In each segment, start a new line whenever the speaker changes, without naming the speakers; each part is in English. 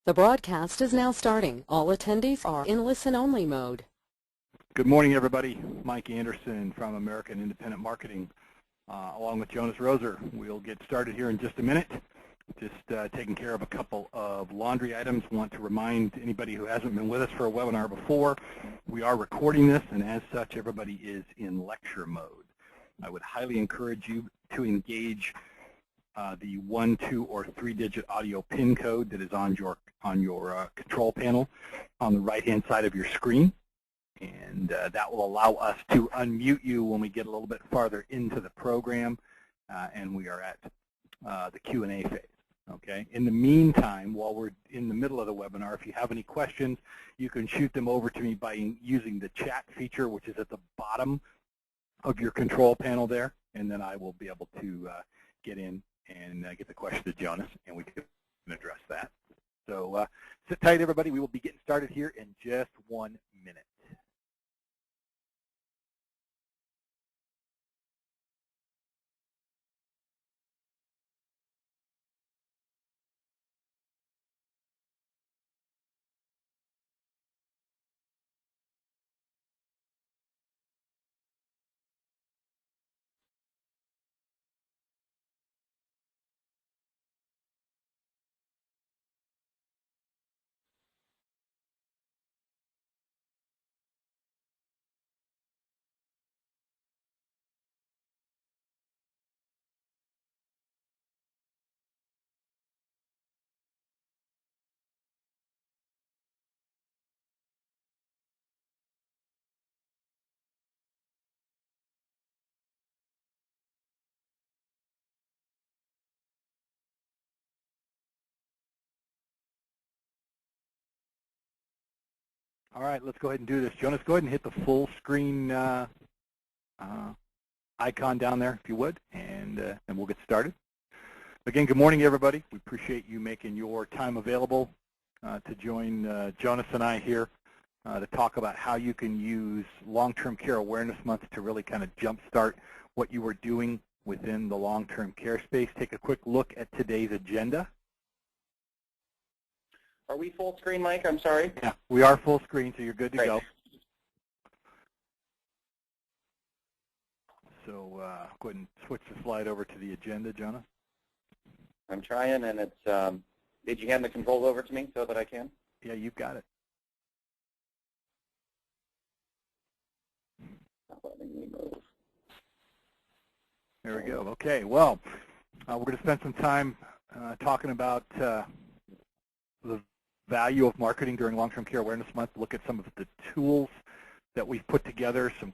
The broadcast is now starting. All attendees are in listen-only mode.
Good morning, everybody. Mike Anderson from American Independent Marketing, along with Jonas Roser. We'll get started here in just a minute. Just taking care of a couple of laundry items. Want to remind anybody who hasn't been with us for a webinar before, we are recording this, and as such, everybody is in lecture mode. I would highly encourage you to engage the 1, 2, or 3-digit audio PIN code that is on your control panel on the right-hand side of your screen, and that will allow us to unmute you when we get a little bit farther into the program, and we are at the Q&A phase. Okay. In the meantime, while we're in the middle of the webinar, if you have any questions, you can shoot them over to me by using the chat feature, which is at the bottom of your control panel there, and then I will be able to get in and get the question to Jonas, and we can address that. So sit tight, everybody. We will be getting started here in just 1 minute. All right, let's go ahead and do this. Jonas, go ahead and hit the full screen icon down there, if you would, and we'll get started. Again, good morning, everybody. We appreciate you making your time available to join Jonas and I here to talk about how you can use Long-Term Care Awareness Month to really kind of jumpstart what you are doing within the long-term care space. Take a quick look at today's agenda.
Are we full screen, Mike? I'm sorry.
Yeah, we are full screen, so you're good to
Great.
go. So go ahead and switch the slide over to the agenda, Jonas.
I'm trying, and it's. Did you hand the controls over to me so that I can?
Yeah, you've got it.
Not letting me move.
There we go. Okay, well, we're going to spend some time talking about the value of marketing during Long-Term Care Awareness Month, look at some of the tools that we've put together, some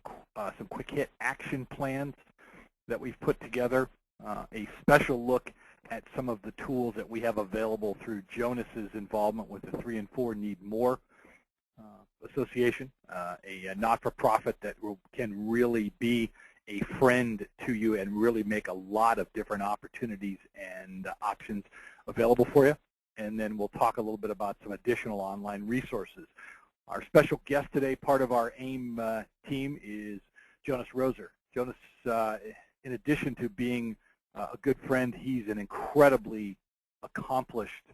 quick hit action plans that we've put together, a special look at some of the tools that we have available through Jonas's involvement with the 3 and 4 Need More Association, a not-for-profit that can really be a friend to you and really make a lot of different opportunities and options available for you. And then we'll talk a little bit about some additional online resources. Our special guest today, part of our AIM team, is Jonas Roser. Jonas, in addition to being a good friend, he's an incredibly accomplished,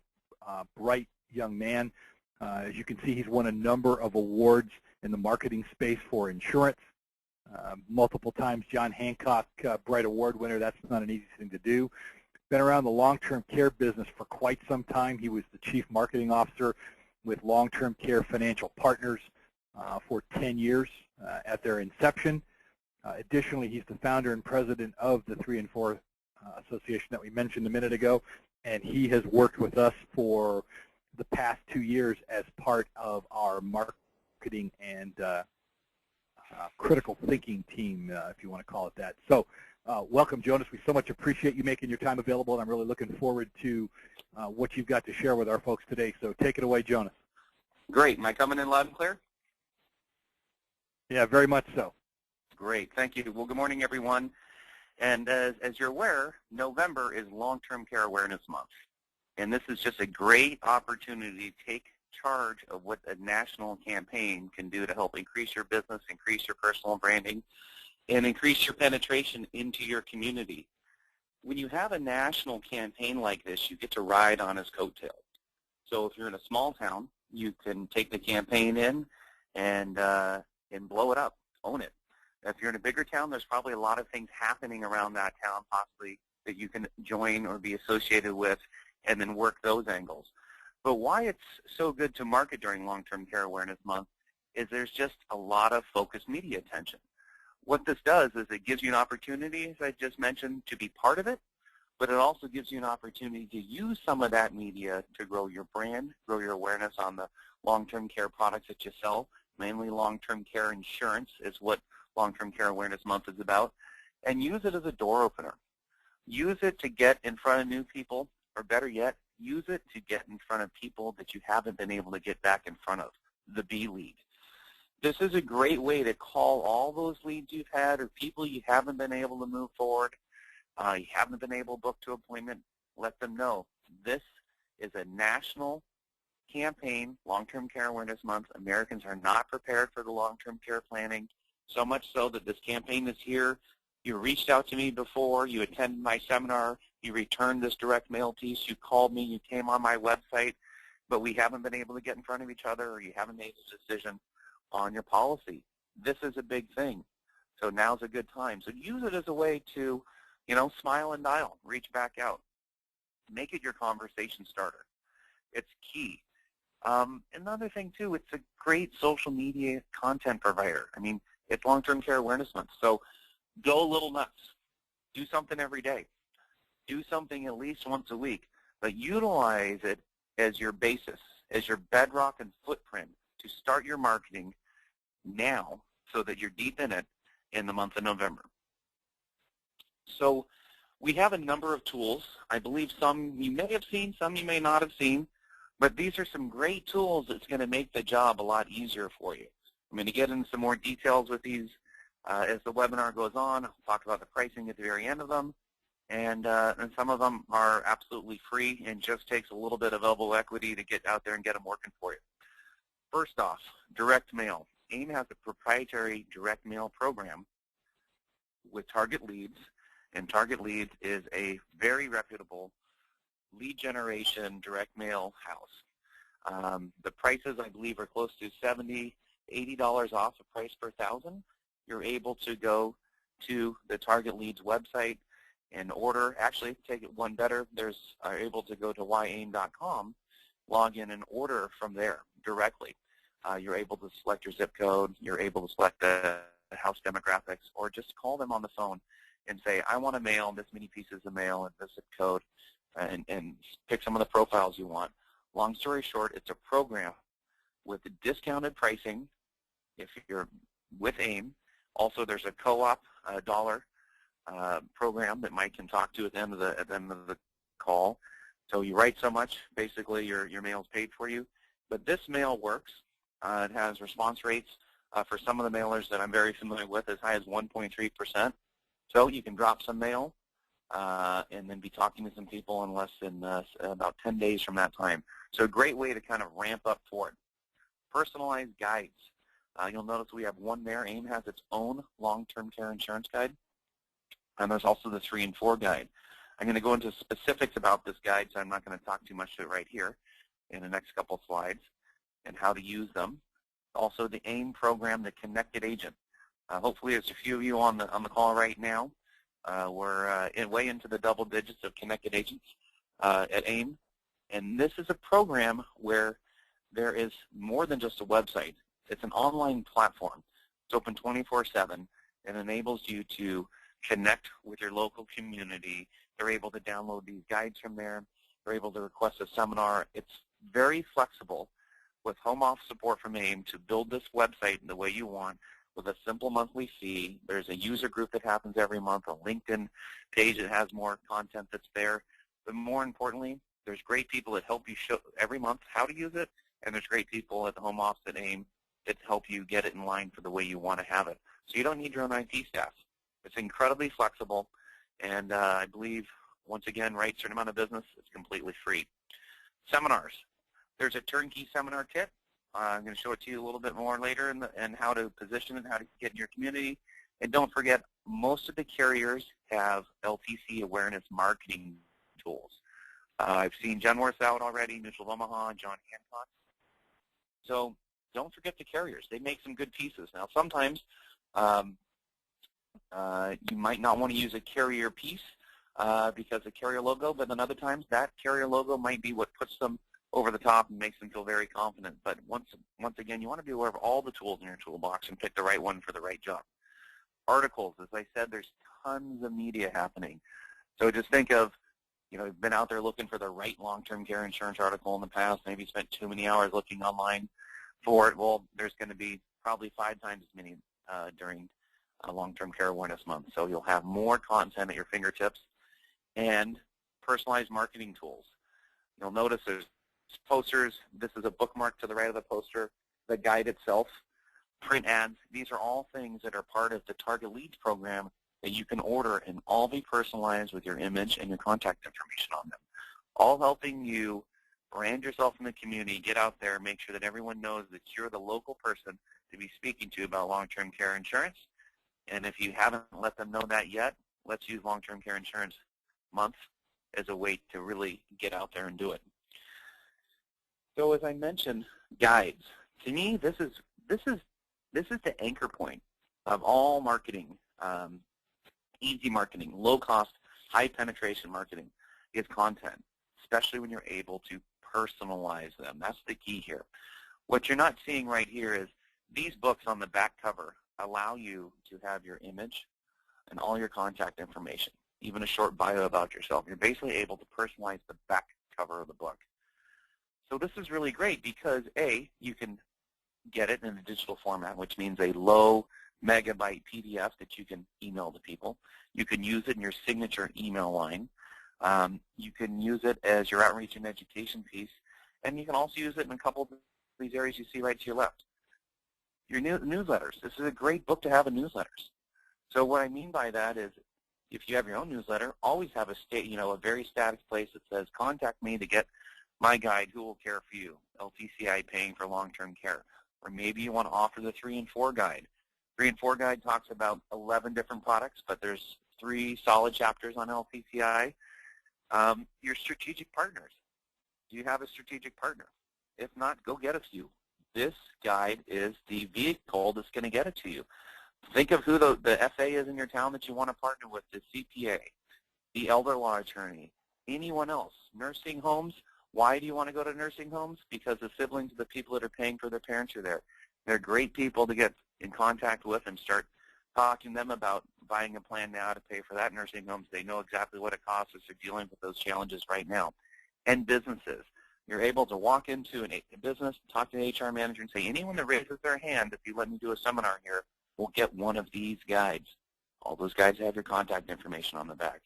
bright young man. As you can see, he's won a number of awards in the marketing space for insurance. Multiple times John Hancock Bright Award winner. That's not an easy thing to do. Been around the long-term care business for quite some time. He was the chief marketing officer with Long-Term Care Financial Partners for 10 years at their inception. Additionally, he's the founder and president of the 3 and 4 Association that we mentioned a minute ago, and he has worked with us for the past 2 years as part of our marketing and critical thinking team, if you want to call it that. So welcome, Jonas. We so much appreciate you making your time available, and I'm really looking forward to what you've got to share with our folks today. So take it away, Jonas.
Great. Am I coming in loud and clear?
Yeah, very much so.
Great. Thank you. Well, good morning, everyone. And as you're aware, November is Long-Term Care Awareness Month. And this is just a great opportunity to take charge of what a national campaign can do to help increase your business, increase your personal branding, and increase your penetration into your community. When you have a national campaign like this, you get to ride on his coattails. So if you're in a small town, you can take the campaign in and blow it up, own it. If you're in a bigger town, there's probably a lot of things happening around that town possibly that you can join or be associated with and then work those angles. But why it's so good to market during Long-Term Care Awareness Month is there's just a lot of focused media attention. What this does is it gives you an opportunity, as I just mentioned, to be part of it, but it also gives you an opportunity to use some of that media to grow your brand, grow your awareness on the long-term care products that you sell. Mainly long-term care insurance is what Long-Term Care Awareness Month is about, and use it as a door opener. Use it to get in front of new people, or better yet, use it to get in front of people that you haven't been able to get back in front of, the B lead. This is a great way to call all those leads you've had or people you haven't been able to move forward, you haven't been able to book to appointment. Let them know this is a national campaign, Long-Term Care Awareness Month. Americans are not prepared for the long-term care planning, so much so that this campaign is here. You reached out to me before, you attended my seminar, you returned this direct mail piece, you called me, you came on my website, but we haven't been able to get in front of each other or you haven't made a decision on your policy. This is a big thing. So now's a good time. So use it as a way to, smile and dial, reach back out. Make it your conversation starter. It's key. Another thing, too, it's a great social media content provider. I mean, it's Long-Term Care Awareness Month, so go a little nuts. Do something every day. Do something at least once a week, but utilize it as your basis, as your bedrock and footprint to start your marketing now so that you're deep in it in the month of November. So we have a number of tools. I believe some you may have seen, some you may not have seen, but these are some great tools that's going to make the job a lot easier for you. I'm going to get into some more details with these as the webinar goes on. I'll talk about the pricing at the very end of them, and some of them are absolutely free and just takes a little bit of elbow equity to get out there and get them working for you. First off, direct mail. AIM has a proprietary direct mail program with Target Leads, and Target Leads is a very reputable lead generation direct mail house. The prices, I believe, are close to $70, $80 off a price per 1,000. You're able to go to the Target Leads website and order. Actually, take it one better. Are able to go to yaim.com, log in and order from there directly. You're able to select your zip code. You're able to select the house demographics, or just call them on the phone and say, I want to mail this many pieces of mail and this zip code, and pick some of the profiles you want. Long story short, it's a program with discounted pricing if you're with AIM. Also, there's a co-op dollar program that Mike can talk to at the end of the call. So you write so much, basically your mail is paid for you. But this mail works. It has response rates for some of the mailers that I'm very familiar with as high as 1.3%. So you can drop some mail and then be talking to some people in less than about 10 days from that time. So a great way to kind of ramp up for it. Personalized guides. You'll notice we have one there. AIM has its own long-term care insurance guide. And there's also the 3 and 4 guide. I'm going to go into specifics about this guide, so I'm not going to talk too much to it right here in the next couple of slides, and how to use them. Also the AIM program, the Connected Agent. Hopefully there's a few of you on the call right now. We're way into the double digits of Connected Agents at AIM. And this is a program where there is more than just a website. It's an online platform. It's open 24/7. It enables you to connect with your local community. They're able to download these guides from there. They're able to request a seminar. It's very flexible with home office support from AIM to build this website the way you want with a simple monthly fee. There's a user group that happens every month, a LinkedIn page that has more content that's there. But more importantly, there's great people that help you show every month how to use it, and there's great people at the home office at AIM that help you get it in line for the way you want to have it. So you don't need your own IT staff. It's incredibly flexible, and I believe, once again, right, certain amount of business, it's completely free. Seminars. There's a turnkey seminar kit. I'm going to show it to you a little bit more later and how to position it, how to get in your community. And don't forget, most of the carriers have LTC awareness marketing tools. I've seen Genworth out already, Mutual of Omaha, John Hancock. So don't forget the carriers. They make some good pieces. Now, sometimes you might not want to use a carrier piece because of carrier logo, but then other times that carrier logo might be what puts them over the top and makes them feel very confident. But once again, you want to be aware of all the tools in your toolbox and pick the right one for the right job. Articles, as I said, there's tons of media happening. So just think of, you've been out there looking for the right long-term care insurance article in the past, maybe spent too many hours looking online for it. Well, there's going to be probably 5 times as many during Long-Term Care Awareness Month. So you'll have more content at your fingertips, and personalized marketing tools. You'll notice there's posters. This is a bookmark to the right of the poster, the guide itself, print ads. These are all things that are part of the Target Leads program that you can order and all be personalized with your image and your contact information on them, all helping you brand yourself in the community, get out there, make sure that everyone knows that you're the local person to be speaking to about long-term care insurance. And if you haven't let them know that yet, let's use Long-Term Care Insurance Month as a way to really get out there and do it. So as I mentioned, guides. To me, this is the anchor point of all marketing, easy marketing, low cost, high penetration marketing is content, especially when you're able to personalize them. That's the key here. What you're not seeing right here is these books on the back cover allow you to have your image and all your contact information, even a short bio about yourself. You're basically able to personalize the back cover of the book. So this is really great because, A, you can get it in a digital format, which means a low megabyte PDF that you can email to people. You can use it in your signature email line. You can use it as your outreach and education piece, and you can also use it in a couple of these areas you see right to your left. Your newsletters. This is a great book to have in newsletters. So what I mean by that is, if you have your own newsletter, always have a very static place that says, contact me to get my guide, Who Will Care for You, LTCI Paying for Long-Term Care. Or maybe you want to offer the 3 and 4 guide. 3 and 4 guide talks about 11 different products, but there's 3 solid chapters on LTCI. Your strategic partners. Do you have a strategic partner? If not, go get a few. This guide is the vehicle that's going to get it to you. Think of who the FA is in your town that you want to partner with, the CPA, the elder law attorney, anyone else. Nursing homes. Why do you want to go to nursing homes? Because the siblings of the people that are paying for their parents are there. They're great people to get in contact with and start talking to them about buying a plan now to pay for that nursing home. They know exactly what it costs as they're dealing with those challenges right now. And businesses. You're able to walk into a business, talk to the HR manager, and say, anyone that raises their hand, if you let me do a seminar here, will get one of these guides. All those guides have your contact information on the back.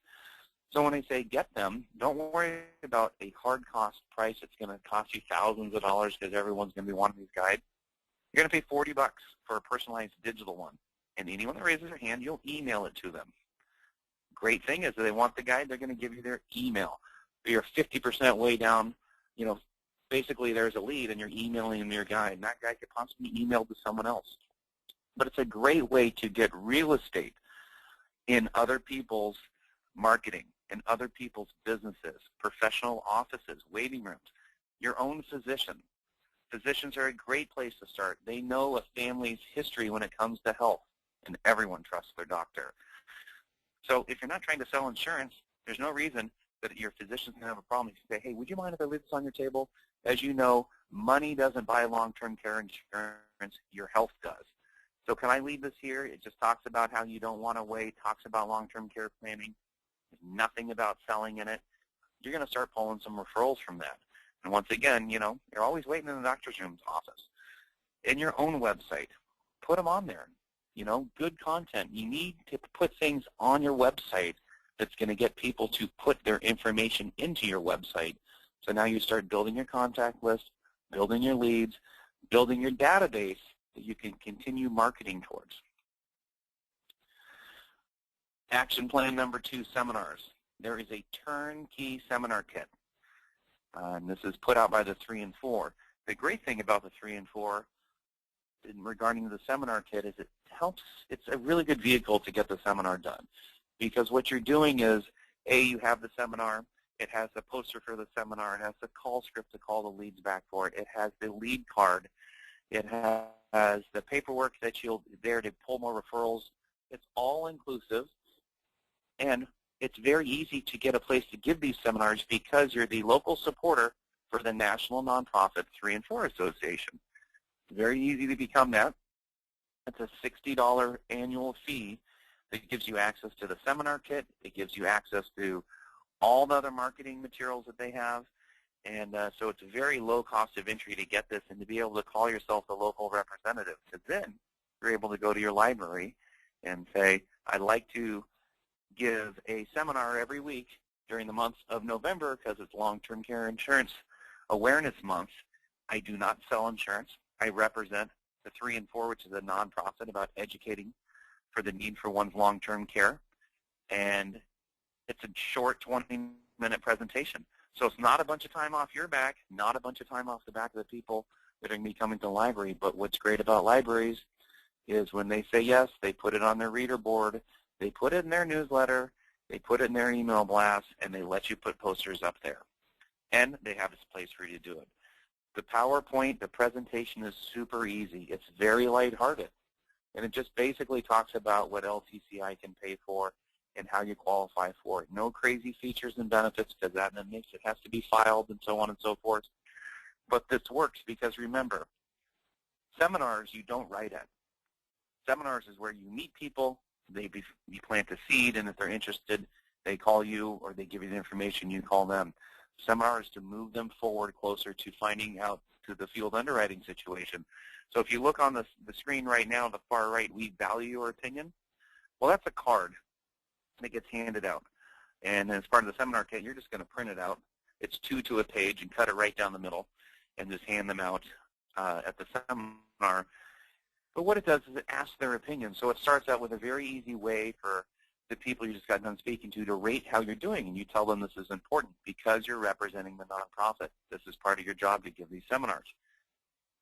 So when I say get them, don't worry about a hard cost price. It's going to cost you thousands of dollars because everyone's going to be wanting these guides. You're going to pay $40 for a personalized digital one. And anyone that raises their hand, you'll email it to them. Great thing is, if they want the guide, they're going to give you their email. You're 50% way down. Basically there's a lead and you're emailing them your guide. And that guide could possibly be emailed to someone else. But it's a great way to get real estate in other people's marketing, in other people's businesses, professional offices, waiting rooms, your own physician. Physicians are a great place to start. They know a family's history when it comes to health, and everyone trusts their doctor. So if you're not trying to sell insurance, there's no reason that your physician's going to have a problem. You can say, hey, would you mind if I leave this on your table? As you know, money doesn't buy long-term care insurance. Your health does. So can I leave this here? It just talks about how you don't want to wait, talks about long-term care planning. There's nothing about selling in it. You're going to start pulling some referrals from that. And once again, you're always waiting in the doctor's room's office. In your own website, put them on there. Good content. You need to put things on your website that's going to get people to put their information into your website. So now you start building your contact list, building your leads, building your database that you can continue marketing towards. Action plan number 2, seminars. There is a turnkey seminar kit. And this is put out by the 3 and 4. The great thing about the 3 and 4 regarding the seminar kit is it's a really good vehicle to get the seminar done. Because what you're doing is, A, you have the seminar, It has the poster for the seminar. It has the call script to call the leads back for it. It has the lead card. It has the paperwork that you'll there to pull more referrals. It's all inclusive, and it's very easy to get a place to give these seminars because you're the local supporter for the National Nonprofit 3 and 4 Association. It's very easy to become that. It's a $60 annual fee that gives you access to the seminar kit. It gives you access to all the other marketing materials that they have. And so it's a very low cost of entry to get this and to be able to call yourself the local representative. So then you're able to go to your library and say, I'd like to give a seminar every week during the month of November because it's Long-Term Care Insurance Awareness Month. I do not sell insurance. I represent the 3 and 4, which is a nonprofit about educating for the need for one's long-term care. And it's a short 20-minute presentation. So it's not a bunch of time off your back, not a bunch of time off the back of the people that are going to be coming to the library. But what's great about libraries is when they say yes, they put it on their reader board, they put it in their newsletter, they put it in their email blast, and they let you put posters up there. And they have this place for you to do it. The PowerPoint, the presentation is super easy. It's very lighthearted. And it just basically talks about what LTCI can pay for and how you qualify for it. No crazy features and benefits because that makes it has to be filed and so on and so forth. But this works because remember, seminars you don't write at. Seminars is where you meet people, you plant a seed, and if they're interested, they call you or they give you the information, you call them. Seminars to move them forward closer to finding out to the field underwriting situation. So if you look on the screen right now, the far right, we value your opinion. Well, that's a card that gets handed out. And as part of the seminar kit, you're just going to print it out. It's 2 to a page and cut it right down the middle and just hand them out at the seminar. But what it does is it asks their opinion. So it starts out with a very easy way for the people you just got done speaking to rate how you're doing. And you tell them this is important because you're representing the nonprofit. This is part of your job to give these seminars.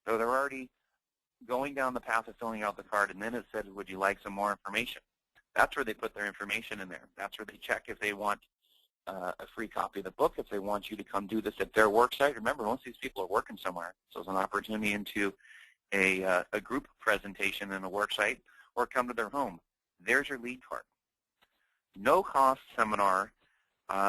So they're already going down the path of filling out the card, and then it says, would you like some more information? That's where they put their information in there. That's where they check if they want a free copy of the book, if they want you to come do this at their work site. Remember, most of these people are working somewhere, so it's an opportunity into a group presentation in a work site, or come to their home. There's your lead card. No-cost seminar.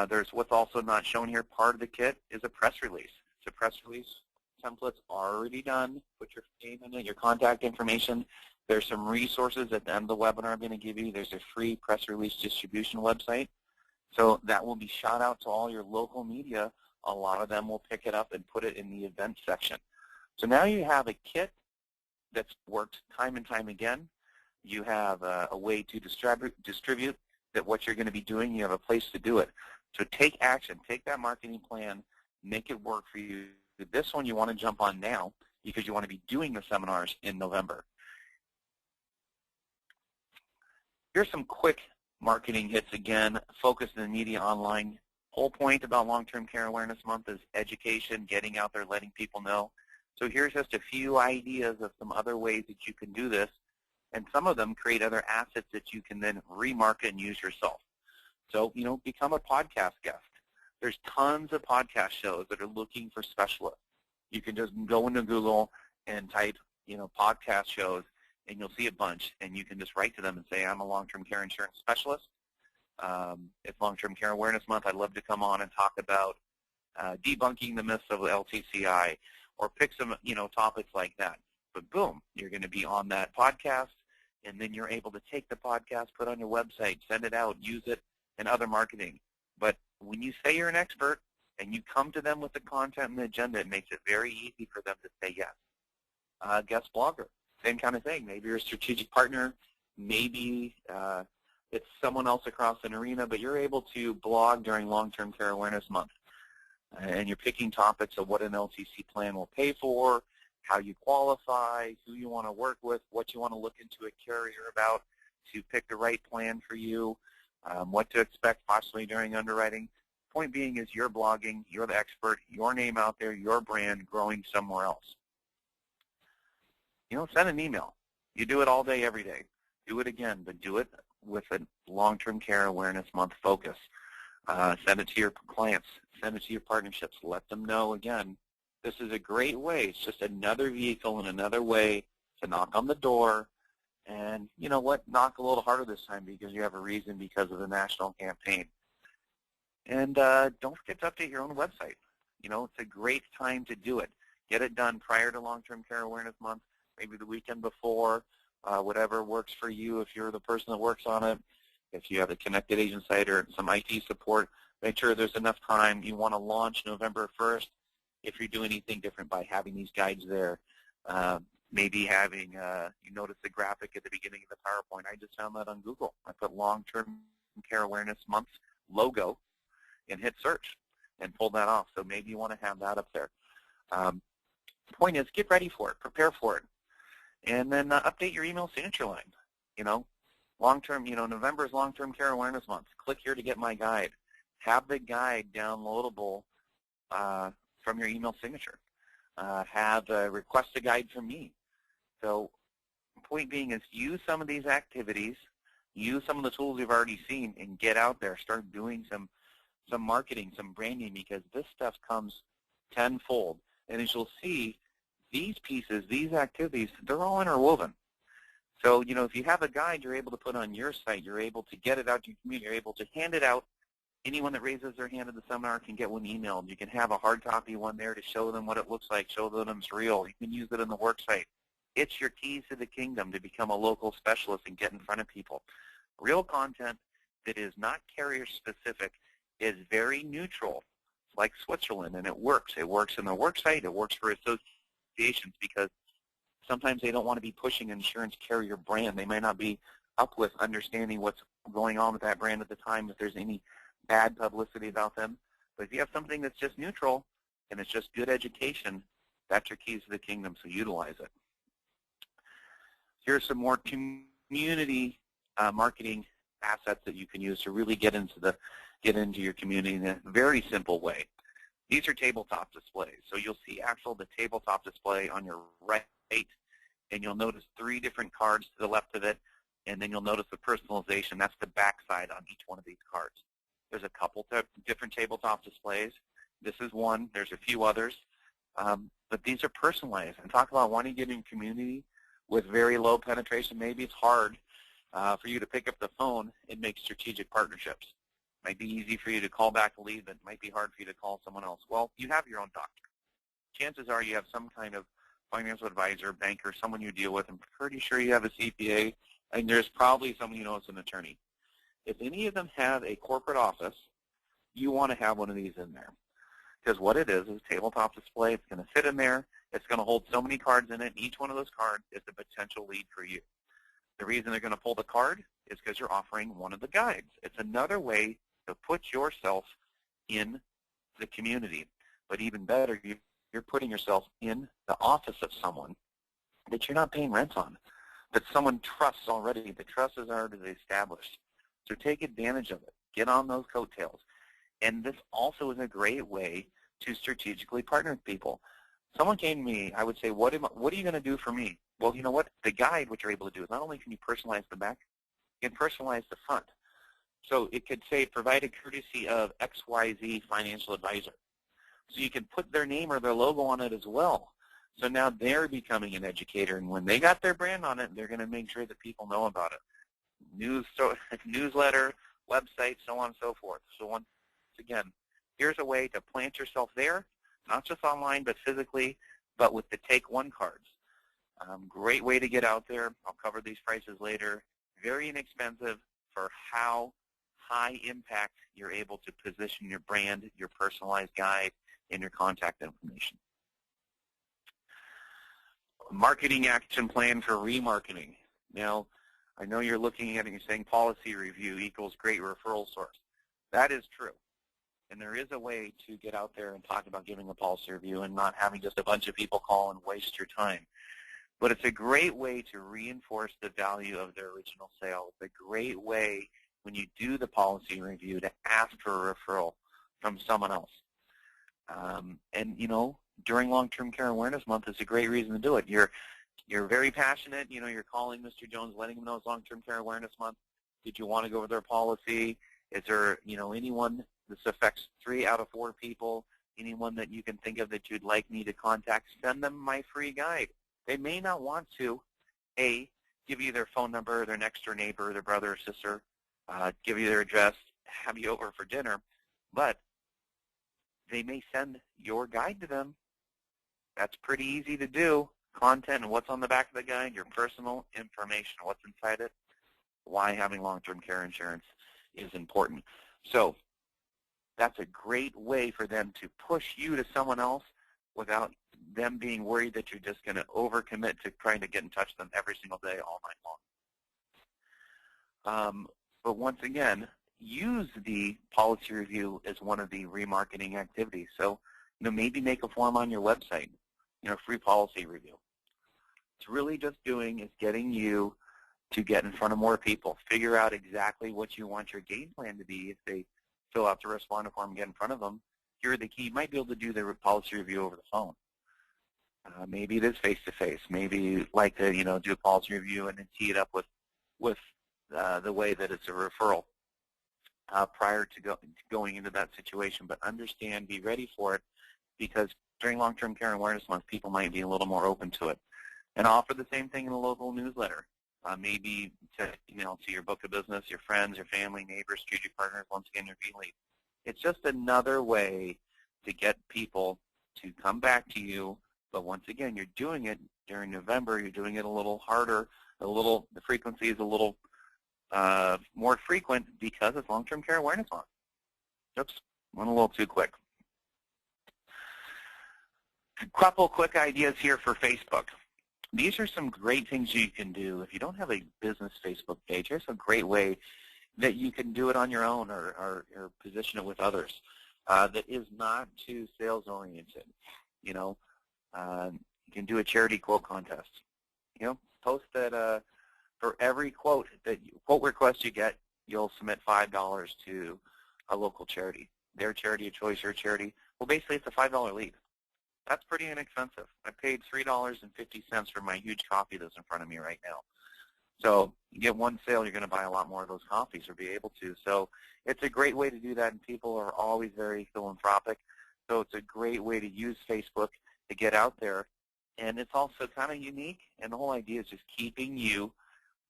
There's what's also not shown here. Part of the kit is a press release. It's a press release template's already done. Put your name in it, your contact information. There's some resources at the end of the webinar I'm going to give you. There's a free press release distribution website. So that will be shot out to all your local media. A lot of them will pick it up and put it in the event section. So now you have a kit that's worked time and time again. You have a way to distribute that what you're going to be doing. You have a place to do it. So take action. Take that marketing plan. Make it work for you. This one you want to jump on now because you want to be doing the seminars in November. Here's some quick marketing hits again. Focus in the media online. Whole point about Long-Term Care Awareness Month is education, getting out there, letting people know. So here's just a few ideas of some other ways that you can do this, and some of them create other assets that you can then remarket and use yourself. So, become a podcast guest. There's tons of podcast shows that are looking for specialists. You can just go into Google and type, podcast shows, and you'll see a bunch, and you can just write to them and say, I'm a long-term care insurance specialist. It's Long-Term Care Awareness Month. I'd love to come on and talk about debunking the myths of LTCI, or pick some, topics like that. But boom, you're going to be on that podcast, and then you're able to take the podcast, put it on your website, send it out, use it in other marketing. But when you say you're an expert and you come to them with the content and the agenda, it makes it very easy for them to say yes. Guest blogger, same kind of thing. Maybe you're a strategic partner. Maybe it's someone else across an arena, but you're able to blog during Long-Term Care Awareness Month. And you're picking topics of what an LTC plan will pay for, how you qualify, who you want to work with, what you want to look into a carrier about to pick the right plan for you, what to expect possibly during underwriting. Point being is you're blogging, you're the expert, your name out there, your brand growing somewhere else. Send an email. You do it all day, every day. Do it again, but do it with a Long-Term Care Awareness Month focus. Send it to your clients. Send it to your partnerships. Let them know, again, this is a great way. It's just another vehicle and another way to knock on the door. And you know what? Knock a little harder this time because you have a reason because of the national campaign. And don't forget to update your own website. You know, it's a great time to do it. Get it done prior to Long-Term Care Awareness Month, maybe the weekend before, whatever works for you if you're the person that works on it. If you have a connected agent site or some IT support, make sure there's enough time. You want to launch November 1st if you're doing anything different by having these guides there. Maybe having, you notice the graphic at the beginning of the PowerPoint. I just found that on Google. I put Long-Term Care Awareness Month logo and hit search and pulled that off. So maybe you want to have that up there. Point is, get ready for it. Prepare for it. And then update your email signature line. You know, long-term, you know, November is Long-Term Care Awareness Month. Click here to get my guide. Have the guide downloadable from your email signature. Have request a guide from me. So point being is use some of these activities, use some of the tools you've already seen, and get out there. Start doing some marketing, some branding, because this stuff comes tenfold. And as you'll see, these pieces, these activities, they're all interwoven. So, you know, if you have a guide you're able to put on your site, you're able to get it out to your community, you're able to hand it out. Anyone that raises their hand at the seminar can get one emailed. You can have a hard copy one there to show them what it looks like, show them it's real. You can use it in the work site. It's your keys to the kingdom to become a local specialist and get in front of people. Real content that is not carrier specific is very neutral. It's like Switzerland, and it works. It works in the work site. It works for associations because sometimes they don't want to be pushing an insurance carrier brand. They may not be up with understanding what's going on with that brand at the time, if there's any bad publicity about them. But if you have something that's just neutral and it's just good education, that's your keys to the kingdom, so utilize it. Here's some more community marketing assets that you can use to really get into your community in a very simple way. These are tabletop displays. So you'll see the tabletop display on your right, and you'll notice 3 different cards to the left of it, and then you'll notice the personalization. That's the back side on each one of these cards. There's a couple different tabletop displays. This is one. There's a few others. But these are personalized. And talk about wanting to get in community with very low penetration. Maybe it's hard for you to pick up the phone and make strategic partnerships. It might be easy for you to call back a lead, but it might be hard for you to call someone else. Well, you have your own doctor. Chances are you have some kind of financial advisor, banker, someone you deal with. I'm pretty sure you have a CPA, and there's probably someone you know is an attorney. If any of them have a corporate office, you want to have one of these in there. Because what it is a tabletop display. It's going to fit in there. It's going to hold so many cards in it. Each one of those cards is a potential lead for you. The reason they're going to pull the card is because you're offering one of the guides. It's another way to put yourself in the community. But even better, you're putting yourself in the office of someone that you're not paying rent on, that someone trusts already. The trust is already established. So take advantage of it. Get on those coattails. And this also is a great way to strategically partner with people. Someone came to me, I would say, what are you going to do for me? Well, you know what? The guide, what you're able to do is not only can you personalize the back, you can personalize the front. So it could say, provide a courtesy of XYZ financial advisor. So you can put their name or their logo on it as well. So now they're becoming an educator, and when they got their brand on it, they're going to make sure that people know about it. Newsletter, website, so on and so forth. So once again, here's a way to plant yourself there, not just online but physically, but with the Take One cards. Great way to get out there. I'll cover these prices later. Very inexpensive for how high impact you're able to position your brand, your personalized guide, and your contact information. Marketing action plan for remarketing. Now, I know you're looking at it and you're saying policy review equals great referral source. That is true. And there is a way to get out there and talk about giving a policy review and not having just a bunch of people call and waste your time. But it's a great way to reinforce the value of their original sale. It's a great way when you do the policy review to ask for a referral from someone else. And, you know, during Long-Term Care Awareness Month is a great reason to do it. You're very passionate. You know, you're calling Mr. Jones, letting him know it's Long-Term Care Awareness Month. Did you want to go over their policy? Is there, you know, anyone This affects 3 out of 4 people. Anyone that you can think of that you'd like me to contact, send them my free guide. They may not want to, A, give you their phone number, their next door neighbor, their brother or sister, give you their address, have you over for dinner, but they may send your guide to them. That's pretty easy to do. Content and what's on the back of the guide, your personal information, what's inside it, why having long-term care insurance is important. So that's a great way for them to push you to someone else without them being worried that you're just going to overcommit to trying to get in touch with them every single day, all night long. But once again, use the policy review as one of the remarketing activities. So, maybe make a form on your website, free policy review. It's really just doing is getting you to get in front of more people, figure out exactly what you want your game plan to be. If they fill out the responder form and get in front of them, here are the key. You might be able to do the policy review over the phone. Maybe it is face-to-face. Maybe you'd like to, do a policy review and then tee it up with the way that it's a referral prior to going into that situation. But understand, be ready for it, because during Long-Term Care Awareness Month, people might be a little more open to it. And offer the same thing in a local newsletter. Maybe to your book of business, your friends, your family, neighbors, strategic partners, once again, your lead. It's just another way to get people to come back to you. But once again, you're doing it during November. You're doing it a little harder. The frequency is a little more frequent because it's Long-Term Care Awareness Month. Oops, went a little too quick. A couple quick ideas here for Facebook. These are some great things you can do. If you don't have a business Facebook page, here's a great way that you can do it on your own or position it with others that is not too sales-oriented. You can do a charity quote contest. Post that for every quote request you get, you'll submit $5 to a local charity. Their charity of choice, your charity. Well, basically, it's a $5 lead. That's pretty inexpensive. I paid $3.50 for my huge coffee that's in front of me right now. So you get one sale, you're going to buy a lot more of those coffees or be able to. So it's a great way to do that, and people are always very philanthropic. So it's a great way to use Facebook to get out there. And it's also kind of unique, and the whole idea is just keeping you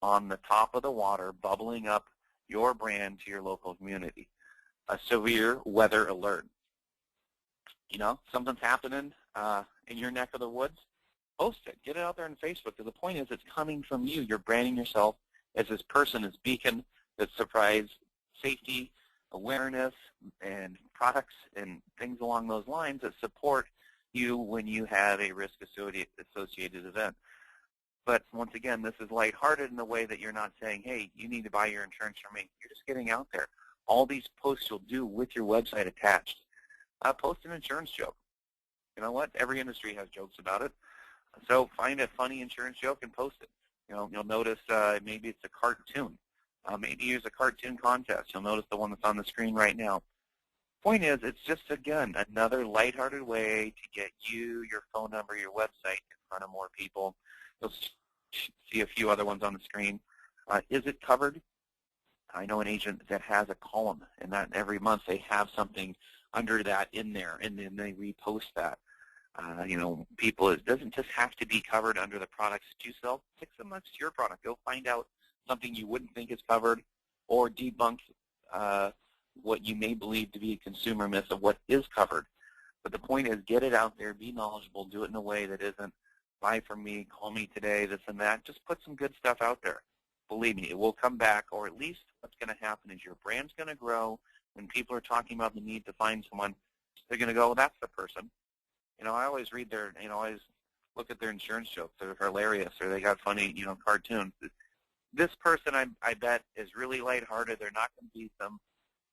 on the top of the water, bubbling up your brand to your local community. A severe weather alert. Something's happening in your neck of the woods, post it. Get it out there on Facebook. The point is it's coming from you. You're branding yourself as this person, this beacon that provides safety, awareness, and products and things along those lines that support you when you have a risk-associated event. But once again, this is lighthearted in the way that you're not saying, hey, you need to buy your insurance from me. You're just getting out there. All these posts you'll do with your website attached. Post an insurance joke. You know what? Every industry has jokes about it. So find a funny insurance joke and post it. You'll notice maybe it's a cartoon. Maybe use a cartoon contest. You'll notice the one that's on the screen right now. Point is, it's just, again, another lighthearted way to get you, your phone number, your website in front of more people. You'll see a few other ones on the screen. Is it covered? I know an agent that has a column, and that every month they have something under that in there, and then they repost that. People, it doesn't just have to be covered under the products that you sell. Pick some next to your product. Go find out something you wouldn't think is covered, or debunk what you may believe to be a consumer myth of what is covered. But the point is, get it out there, be knowledgeable, do it in a way that isn't, buy from me, call me today, this and that. Just put some good stuff out there. Believe me, it will come back, or at least what's going to happen is your brand's going to grow. When people are talking about the need to find someone, they're going to go, well, that's the person. I always read their, I always look at their insurance jokes. They're hilarious, or they got funny, cartoons. This person, I bet, is really lighthearted. They're not going to be some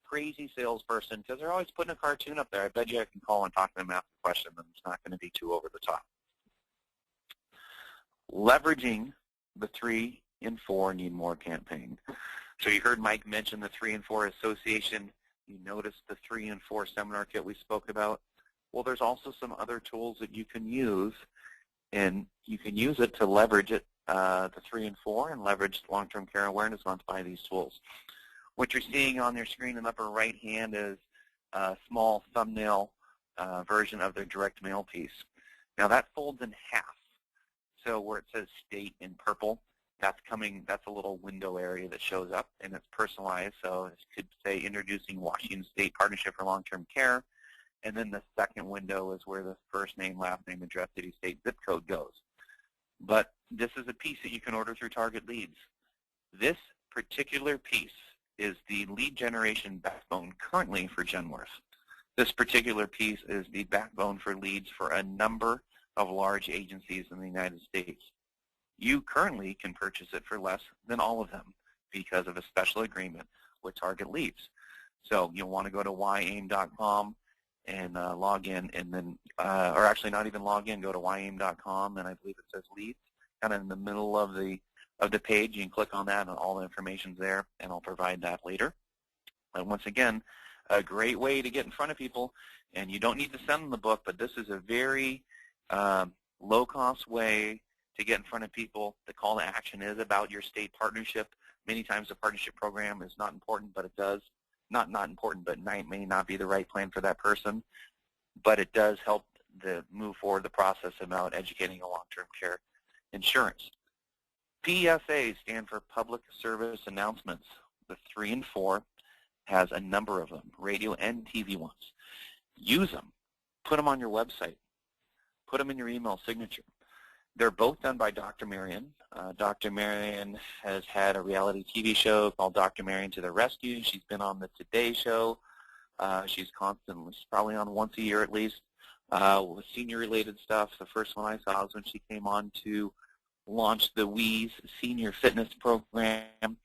crazy salesperson because they're always putting a cartoon up there. I bet you I can call and talk to them, ask a question, and it's not going to be too over the top. Leveraging the 3 and 4 Need More campaign. So you heard Mike mention the 3 and 4 association. You noticed the 3 and 4 seminar kit we spoke about. Well, there's also some other tools that you can use, and you can use it to leverage it, the 3 and 4, and leverage Long-Term Care Awareness Month by these tools. What you're seeing on your screen in the upper right hand is small thumbnail version of their direct mail piece. Now that folds in half. So where it says state in purple, that's a little window area that shows up, and it's personalized. So it could say introducing Washington State Partnership for Long-Term Care, and then the second window is where the first name, last name, address, city, state, zip code goes. But this is a piece that you can order through Target Leads. This particular piece is the lead generation backbone currently for Genworth. This particular piece is the backbone for leads for a number of large agencies in the United States. You currently can purchase it for less than all of them because of a special agreement with Target Leads. So you'll want to go to yaim.com and log in, and then, or actually not even log in, go to yaim.com, and I believe it says leads, kind of in the middle of the page. You can click on that, and all the information's there, and I'll provide that later. And once again, a great way to get in front of people, and you don't need to send them the book, but this is a very low-cost way to get in front of people. The call to action is about your state partnership. Many times the partnership program is not important, but it does. Not important, but may not be the right plan for that person, but it does help move forward the process about educating a long-term care insurance. PSAs stand for Public Service Announcements. The 3 and 4 has a number of them, radio and TV ones. Use them. Put them on your website. Put them in your email signature. They're both done by Dr. Marion. Dr. Marion has had a reality TV show called Dr. Marion to the Rescue. She's been on the Today Show. She's constantly, probably on once a year at least, with senior-related stuff. The first one I saw was when she came on to launch the WEES Senior Fitness Program.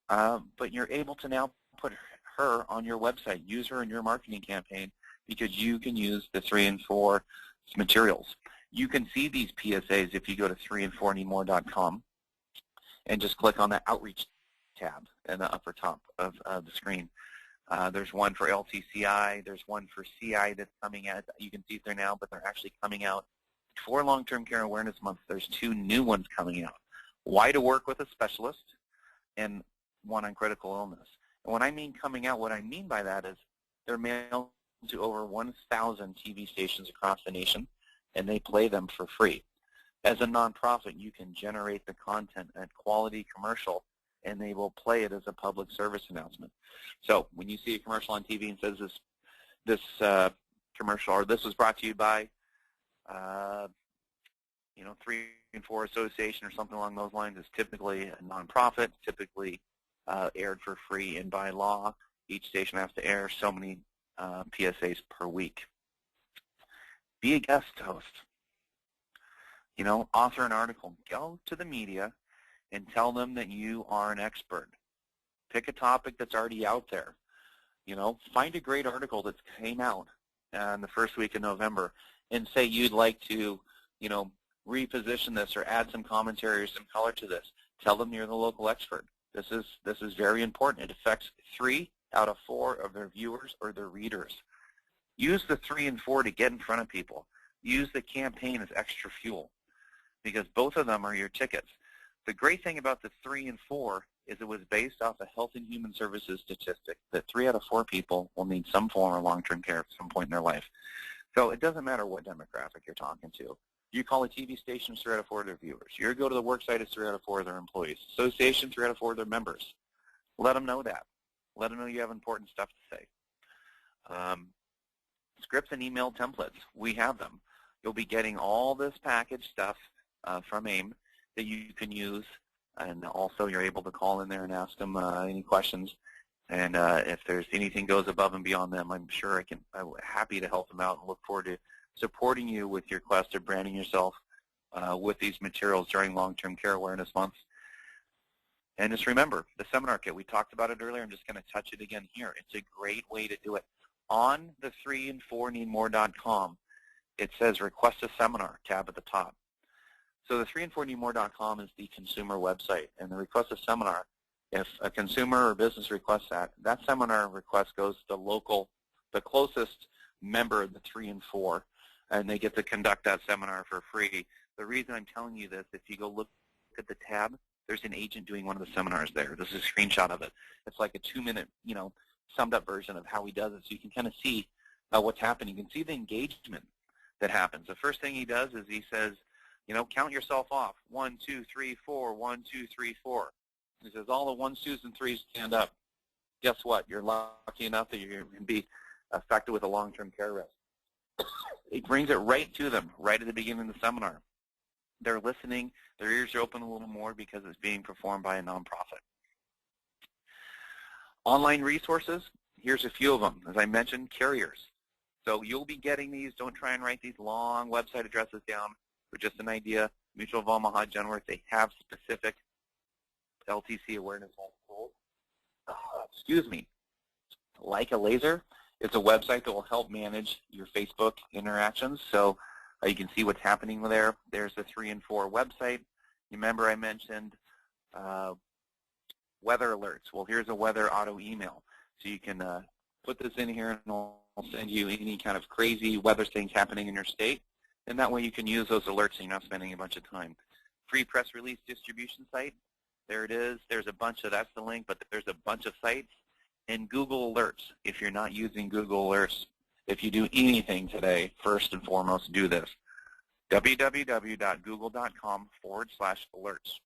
But you're able to now put her on your website, use her in your marketing campaign, because you can use the 3 and 4 materials. You can see these PSAs if you go to 3and4anymore.com and just click on the Outreach tab in the upper top of the screen. There's one for LTCI. There's one for CI that's coming out. You can see it there now, but they're actually coming out for Long-Term Care Awareness Month. There's 2 new ones coming out. Why to work with a specialist, and one on critical illness. And when I mean coming out, what I mean by that is they're mailed to over 1,000 TV stations across the nation, and they play them for free. As a nonprofit, you can generate the content at quality commercial, and they will play it as a public service announcement. So when you see a commercial on TV and says this commercial, or this was brought to you by 3 and 4 Association or something along those lines, is typically a nonprofit, typically aired for free, and by law, each station has to air so many PSAs per week. Be a guest host. Author an article. Go to the media and tell them that you are an expert. Pick a topic that's already out there. Find a great article that came out in the first week of November and say you'd like to, reposition this or add some commentary or some color to this. Tell them you're the local expert. This is very important. It affects 3 out of 4 of their viewers or their readers. Use the 3 and 4 to get in front of people. Use the campaign as extra fuel, because both of them are your tickets. The great thing about the 3 and 4 is it was based off a Health and Human Services statistic that 3 out of 4 people will need some form of long-term care at some point in their life. So it doesn't matter what demographic you're talking to. You call a TV station, 3 out of 4 of their viewers. You go to the work site, it's 3 out of 4 of their employees. Association, 3 out of 4 of their members. Let them know that. Let them know you have important stuff to say. Scripts and email templates, we have them. You'll be getting all this package stuff from AIM that you can use, and also you're able to call in there and ask them any questions. And if there's anything goes above and beyond them, I'm sure I'm happy to help them out, and look forward to supporting you with your quest of branding yourself with these materials during Long-Term Care Awareness Month. And just remember, the seminar kit, we talked about it earlier. I'm just going to touch it again here. It's a great way to do it. On the 3and4needmore.com, it says Request a Seminar tab at the top. So the 3and4needmore.com is the consumer website, and the Request a Seminar, if a consumer or business requests that seminar request goes to the closest member of the 3 and 4, and they get to conduct that seminar for free. The reason I'm telling you this, if you go look at the tab, there's an agent doing one of the seminars there. This is a screenshot of it. It's like a 2-minute, summed up version of how he does it, so you can kind of see what's happening. You can see the engagement that happens. The first thing he does is he says, count yourself off. 1, 2, 3, 4. 1, 2, 3, 4. He says all the 1s, 2s, and 3s stand up. Guess what? You're lucky enough that you're going to be affected with a long-term care risk. It brings it right to them, right at the beginning of the seminar. They're listening. Their ears are open a little more because it's being performed by a nonprofit. Online resources, here's a few of them. As I mentioned, carriers. So you'll be getting these. Don't try and write these long website addresses down. For just an idea, Mutual of Omaha, Genworth, they have specific LTC Awareness Month tools. Excuse me. Like a Laser, it's a website that will help manage your Facebook interactions. So you can see what's happening there. There's the 3 and 4 website. You remember I mentioned weather alerts. Well, here's a weather auto email. So you can put this in here and it'll send you any kind of crazy weather things happening in your state. And that way you can use those alerts so you're not spending a bunch of time. Free press release distribution site. There it is. There's a bunch of, that's the link, but there's a bunch of sites. And Google Alerts. If you're not using Google Alerts, if you do anything today, first and foremost, do this. www.google.com/alerts.